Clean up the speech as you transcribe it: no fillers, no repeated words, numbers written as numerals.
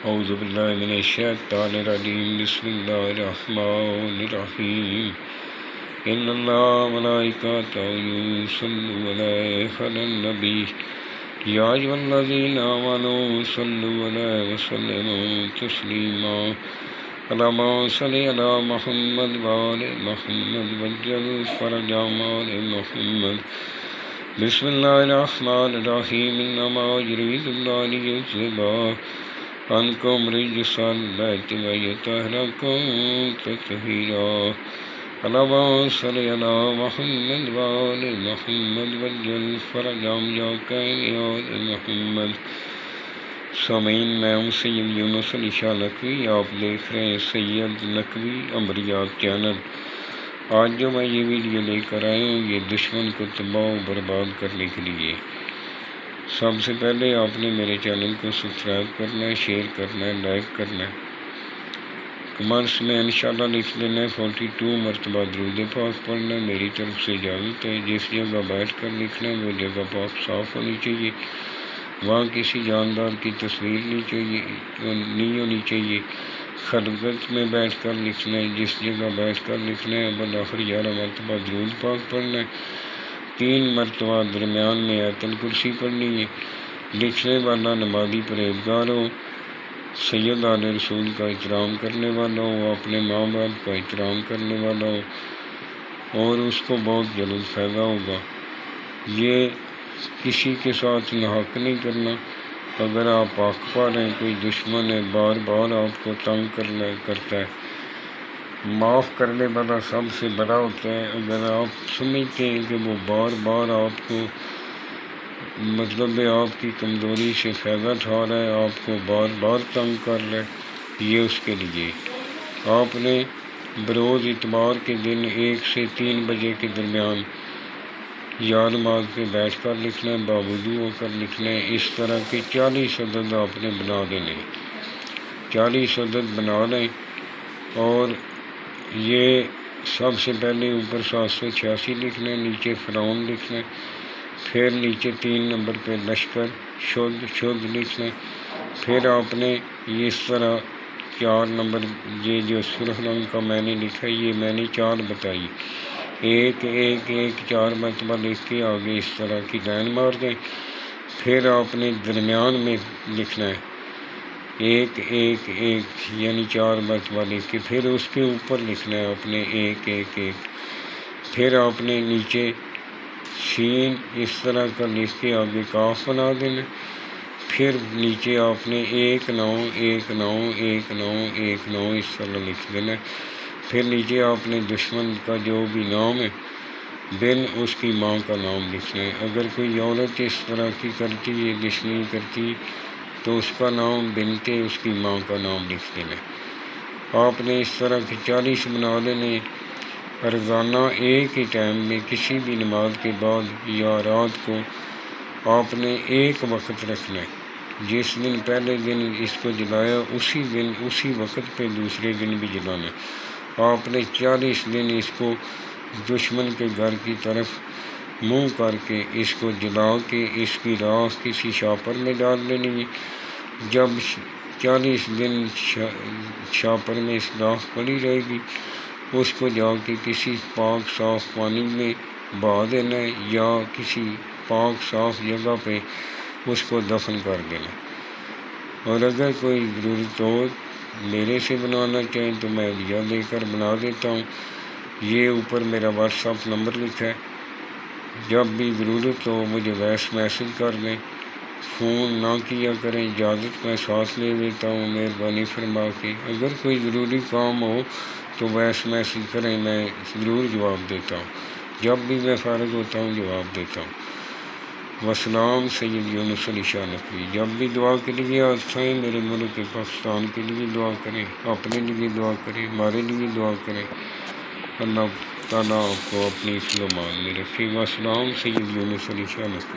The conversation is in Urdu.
اعوذ باللہ من الشیطان الرجیم بسم اللہ الرحمن الرحیم ان اللہ ملائکتہ یصلون علی النبی یا ایھا الذین آمنوا صلوا علیہ وسلموا تسلیما اللہم صلی علی محمد وآل محمد وجل فرجهم آل محمد بسم اللہ الرحمن الرحیم انما یرید اللہ لیذھب عنکم رجس البیت ویطہرکم تطہیرا اللہم صلی علی محمد وآل محمد وجل فرجهم آل محمد۔ سامعین، میں ہوں سید یونس علی شاہ لکھوی، آپ دیکھ رہے ہیں سید لکھوی امبریات چینل۔ آج جو میں یہ ویڈیو لے کر آیا ہوں، یہ دشمن کو تباہ و برباد کرنے کے لیے۔ سب سے پہلے آپ نے میرے چینل کو سبسکرائب کرنا ہے، شیئر کرنا ہے، لائک کرنا ہے، کمنٹس میں انشاءاللہ لکھ دینا ہے 42 مرتبہ درود پاک پڑھنا ہے۔ میری طرف سے اجازت ہے۔ جس جگہ بیٹھ کر لکھنا ہے وہ جگہ پاک صاف ہونی چاہیے، وہاں کسی جاندار کی تصویر نہیں ہونی چاہیے۔ خلوت میں بیٹھ کر لکھنا ہے، جس جگہ بیٹھ کر لکھنا ہے بالآخر 11 مرتبہ درود پاک پڑھنا ہے، 3 مرتبہ درمیان میں آیت الکرسی پڑھنی ہے۔ لکھنے والا نمازی پرہیزگار ہو، سید آل رسول کا احترام کرنے والا ہو، اپنے ماں باپ کا احترام کرنے والا ہو، اور اس کو بہت جلد فائدہ ہوگا۔ یہ کسی کے ساتھ ناحق نہیں کرنا۔ اگر آپ حق پا رہے ہیں، کوئی دشمن ہے بار بار آپ کو تنگ کرتا ہے، معاف کرنے والا سب سے بڑا ہوتا ہے۔ اگر آپ سمجھتے ہیں کہ وہ بار بار آپ کو آپ کی کمزوری سے فائدہ اٹھا رہا ہے، آپ کو بار بار تنگ کر رہا ہے، یہ اس کے لیے آپ نے بروز اتوار کے دن 1 سے 3 بجے کے درمیان یا نماز پہ بیٹھ کر لکھنا ہے، باوضو ہو کر لکھنا ہے۔ اس طرح کے 40 عدد آپ نے بنا دینے، 40 عدد بنا لیں، اور یہ سب سے پہلے اوپر 786 لکھنا ہے، نیچے فرعون لکھنا ہے، پھر نیچے 3 نمبر پہ لشکر شد لکھنا ہے۔ پھر آپ نے اس طرح 4 نمبر، یہ جو سرخ رنگ کا میں نے لکھا ہے، یہ میں نے 4 بتائی، 1 1 1 4 مرتبہ لکھ کے آگے اس طرح کی لائن مار دیں۔ پھر آپ نے درمیان میں لکھنا ہے 1 1 1 یعنی 4 مرتبہ لکھ کے، پھر اس کے اوپر لکھنا ہے آپ نے 1 1 1، پھر آپ نے نیچے سین اس طرح کا لکھ کے آگے کاف بنا دینا، پھر نیچے آپ نے 1 9 1 9 1 9 1 9 اس طرح لکھ دینا ہے۔ پھر نیچے آپ نے دشمن کا جو بھی نام ہے بن اس کی ماں کا نام لکھنا ہے۔ اگر کوئی عورت اس طرح کی کرتی ہے، دشمنی کرتی، تو اس کا نام بنتے اس کی ماں کا نام لکھ دینا ہے۔ آپ نے اس طرح کے 40 بنا لینے۔ روزانہ ایک ہی ٹائم میں کسی بھی نماز کے بعد یا رات کو آپ نے ایک وقت رکھنا ہے۔ جس دن پہلے دن اس کو جلایا، اسی دن اسی وقت پہ دوسرے دن بھی جلانا ہے۔ آپ نے 40 دن اس کو دشمن کے گھر کی طرف منہ کر کے اس کو جلا کے اس کی راکھ کسی شاپر میں ڈال دینی ہے۔ جب 40 دن شاپر میں اس راکھ پڑی رہے گی، اس کو جا کے کسی پاک صاف پانی میں بہا دینا ہے، یا کسی پاک صاف جگہ پہ اس کو دفن کر دینا۔ اور اگر کوئی ضرورت ہو میرے سے بنانا چاہیں تو میں ہدیہ دے کر بنا دیتا ہوں۔ یہ اوپر میرا واٹس ایپ نمبر لکھا ہے، جب بھی ضرورت ہو مجھے وائس میسج کر دیں، فون نہ کیا کریں، اجازت میں ساتھ لے لیتا ہوں مہربانی فرما کے۔ اگر کوئی ضروری کام ہو تو وائس میسج کریں، میں ضرور جواب دیتا ہوں، جب بھی میں فارغ ہوتا ہوں جواب دیتا ہوں۔ وسلام، سید یونس علی شاہ لکھوی۔ جب بھی دعا کے لیے آتے ہیں، میرے ملک پاکستان کے لیے دعا کریں، اپنے لیے دعا کریں، ہمارے لیے دعا کریں۔ اللہ تعالیٰ آپ کو اپنی فضل و امان میں رکھے۔ وسلام، سید یونس علی شاہ لکھوی۔